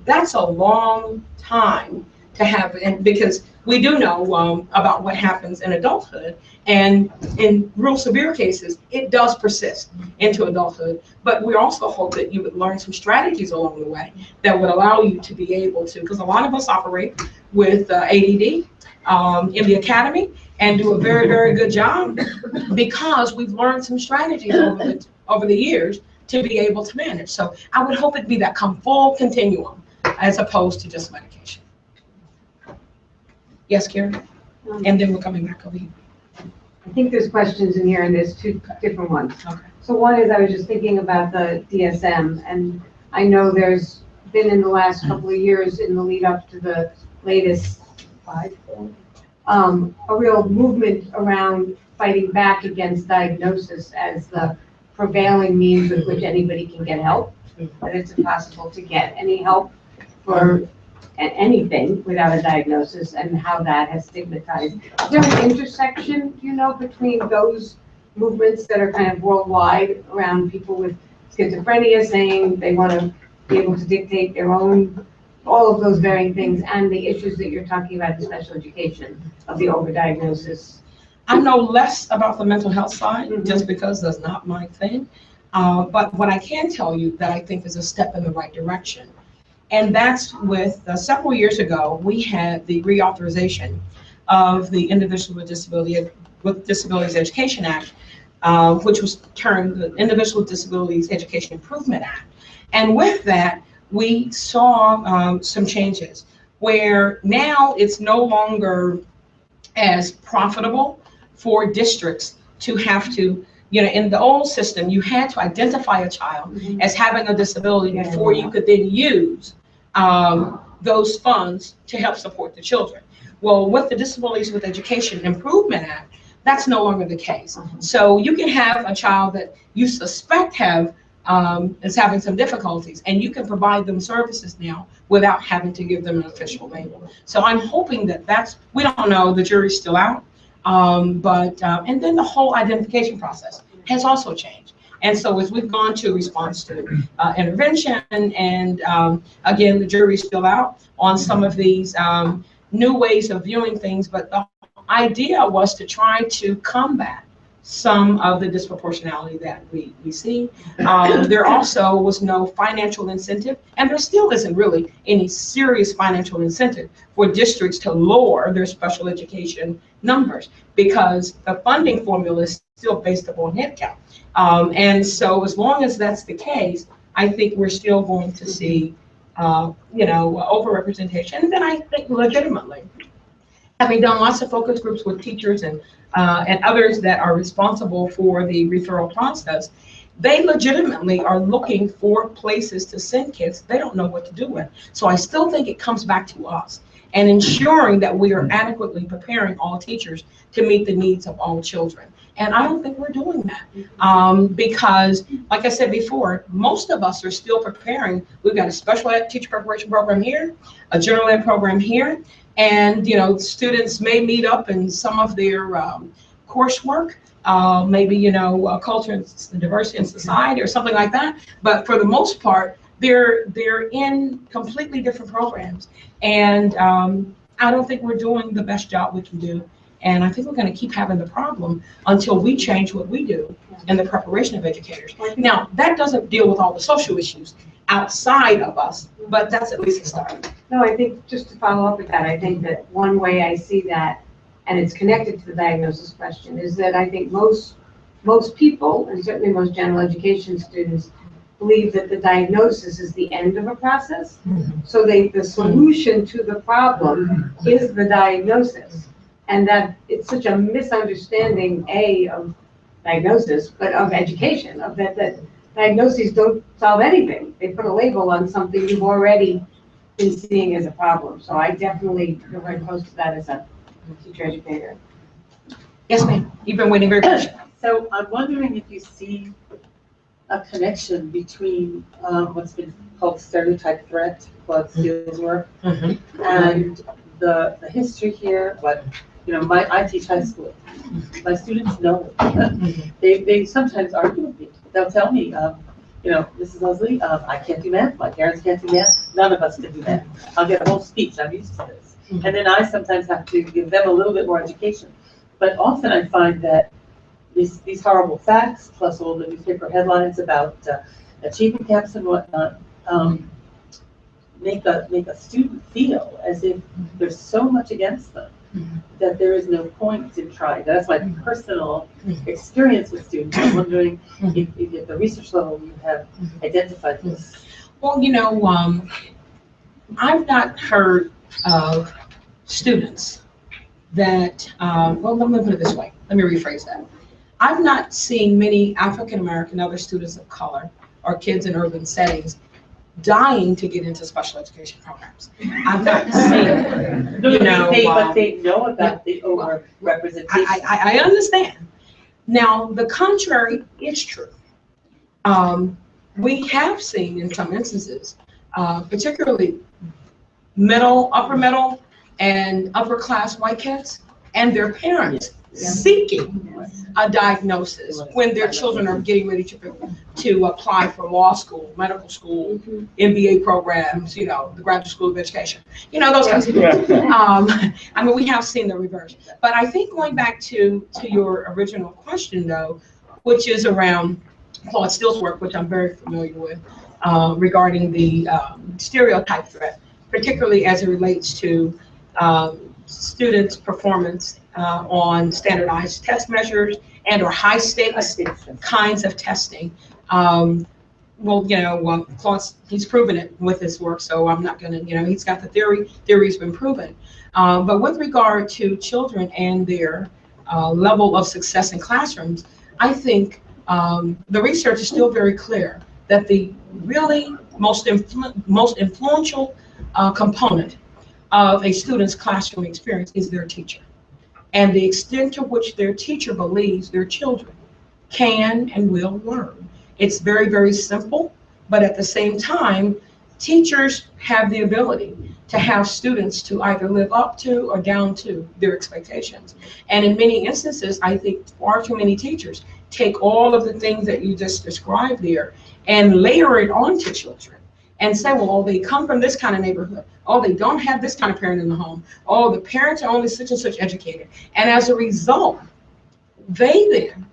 that's a long time to have, and because we do know about what happens in adulthood, and in real severe cases, it does persist into adulthood. But we also hope that you would learn some strategies along the way that would allow you to be able to, because a lot of us operate with ADD in the academy and do a very, very good job because we've learned some strategies over the years to be able to manage. So I would hope it'd be that full continuum as opposed to just medication. Yes, Karen? And then we're coming back over here. I think there's questions in here, and there's 2 different ones. Okay. So one is, I was just thinking about the DSM, and I know there's been in the last couple of years, in the lead up to the latest 5, a real movement around fighting back against diagnosis as the prevailing means with which anybody can get help, that it's impossible to get any help for anything without a diagnosis, and how that has stigmatized. Is there an intersection, between those movements that are kind of worldwide around people with schizophrenia saying they want to be able to dictate their own, all of those varying things, and the issues that you're talking about in special education of the overdiagnosis? I know less about the mental health side, just because that's not my thing. But what I can tell you that I think is a step in the right direction, and that's with several years ago, we had the reauthorization of the Individuals with Disabilities Education Act, which was termed the Individual with Disabilities Education Improvement Act. And with that, we saw some changes where now it's no longer as profitable for districts to have to in the old system, you had to identify a child as having a disability before you could then use those funds to help support the children. Well, with the Disabilities with Education Improvement Act, that's no longer the case. So you can have a child that you suspect is having some difficulties, and you can provide them services now without having to give them an official label. So I'm hoping that we don't know, the jury's still out, and then the whole identification process has also changed. And so as we've gone to response to intervention, and again, the jury's still out on some of these new ways of viewing things, but the idea was to try to combat some of the disproportionality that we see. There also was no financial incentive, and there still isn't really any serious financial incentive for districts to lower their special education numbers, because the funding formula is still based upon headcount. And so as long as that's the case, I think we're still going to see overrepresentation. And then I think legitimately, having done lots of focus groups with teachers and others that are responsible for the referral process, they legitimately are looking for places to send kids they don't know what to do with. So I still think it comes back to us and ensuring that we are adequately preparing all teachers to meet the needs of all children. And I don't think we're doing that because, like I said before, most of us are still preparing. We've got a special ed teacher preparation program here, a general ed program here, and students may meet up in some of their coursework, maybe culture and diversity and society or something like that. But for the most part, they're in completely different programs, and I don't think we're doing the best job we can do. And I think we're going to keep having the problem until we change what we do in the preparation of educators. Now, that doesn't deal with all the social issues outside of us, but that's at least a start. No, I think just to follow up with that, I think that one way I see that, and it's connected to the diagnosis question, is that I think most people, and certainly most general education students, believe that the diagnosis is the end of a process. So the solution to the problem is the diagnosis. And that it's such a misunderstanding, of diagnosis, but of education, of that diagnoses don't solve anything. They put a label on something you've already been seeing as a problem. So I definitely feel very close to that as a teacher educator. Yes, ma'am. You've been waiting very patiently. So I'm wondering if you see a connection between what's been called stereotype threat, Claude Steele's work, and the history here. I teach high school. My students know. They sometimes argue with me. They'll tell me, Mrs. Leslie, I can't do math. My parents can't do math. None of us can do math. I'll get a whole speech. I'm used to this. And then I sometimes have to give them a little bit more education. But often I find that these horrible facts, plus all the newspaper headlines about achievement gaps and whatnot, make a student feel as if there's so much against them that there is no point in trying. That's my personal experience with students. I'm wondering if at the research level you have identified this. Well, I've not heard of students that, let me put it this way. Let me rephrase that. I've not seen many African-American, other students of color, or kids in urban settings dying to get into special education programs. I've not seen, but they know about the overrepresentation. I understand. Now, the contrary is true. We have seen in some instances, particularly upper middle, and upper class white kids and their parents seeking a diagnosis when their children are getting ready to apply for law school, medical school, MBA programs, the Graduate School of Education, those kinds of things. We have seen the reverse. But I think going back to your original question, though, which is around Claude Steele's work, which I'm very familiar with, regarding the stereotype threat, particularly as it relates to students' performance on standardized test measures and or high stakes kinds of testing. Claude, he's proven it with his work, so I'm not going to, he's got the theory's been proven. But with regard to children and their level of success in classrooms, I think the research is still very clear that the really most influential component of a student's classroom experience is their teacher, and the extent to which their teacher believes their children can and will learn. It's very, very simple, but at the same time, teachers have the ability to have students to either live up to or down to their expectations. And in many instances, I think far too many teachers take all of the things that you just described there and layer it onto children and say, well, they come from this kind of neighborhood. Oh, they don't have this kind of parent in the home. Oh, the parents are only such and such educated. And as a result, they then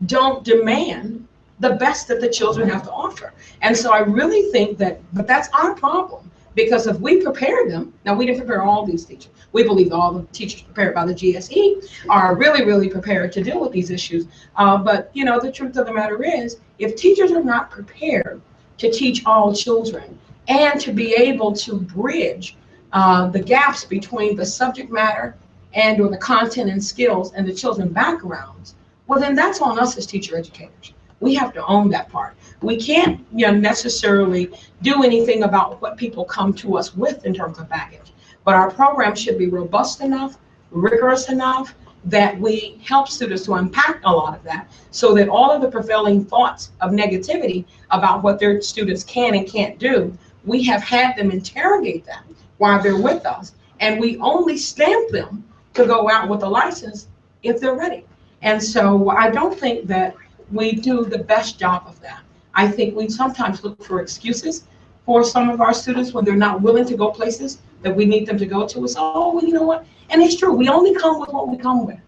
don't demand the best that the children have to offer. And so I really think that, but that's our problem, because if we prepare them, now we didn't prepare all these teachers. We believe all the teachers prepared by the GSE are really, really prepared to deal with these issues. But you know, the truth of the matter is, if teachers are not prepared to teach all children and to be able to bridge the gaps between the subject matter and or the content and skills and the children's backgrounds, well, then that's on us as teacher educators. We have to own that part. We can't, you know, necessarily do anything about what people come to us with in terms of baggage, but our program should be robust enough, rigorous enough, that we help students to unpack a lot of that, so that all of the prevailing thoughts of negativity about what their students can and can't do, we have had them interrogate them while they're with us, and we only stamp them to go out with a license if they're ready. And so I don't think that we do the best job of that. I think we sometimes look for excuses for some of our students when they're not willing to go places that we need them to go to. It's, oh, well, you know what? And it's true, we only come with what we come with.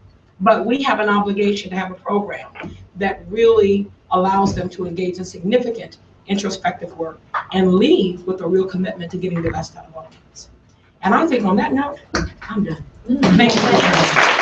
But we have an obligation to have a program that really allows them to engage in significant introspective work and leave with a real commitment to getting the best out of all kids. And I think on that note, I'm done. Thank you.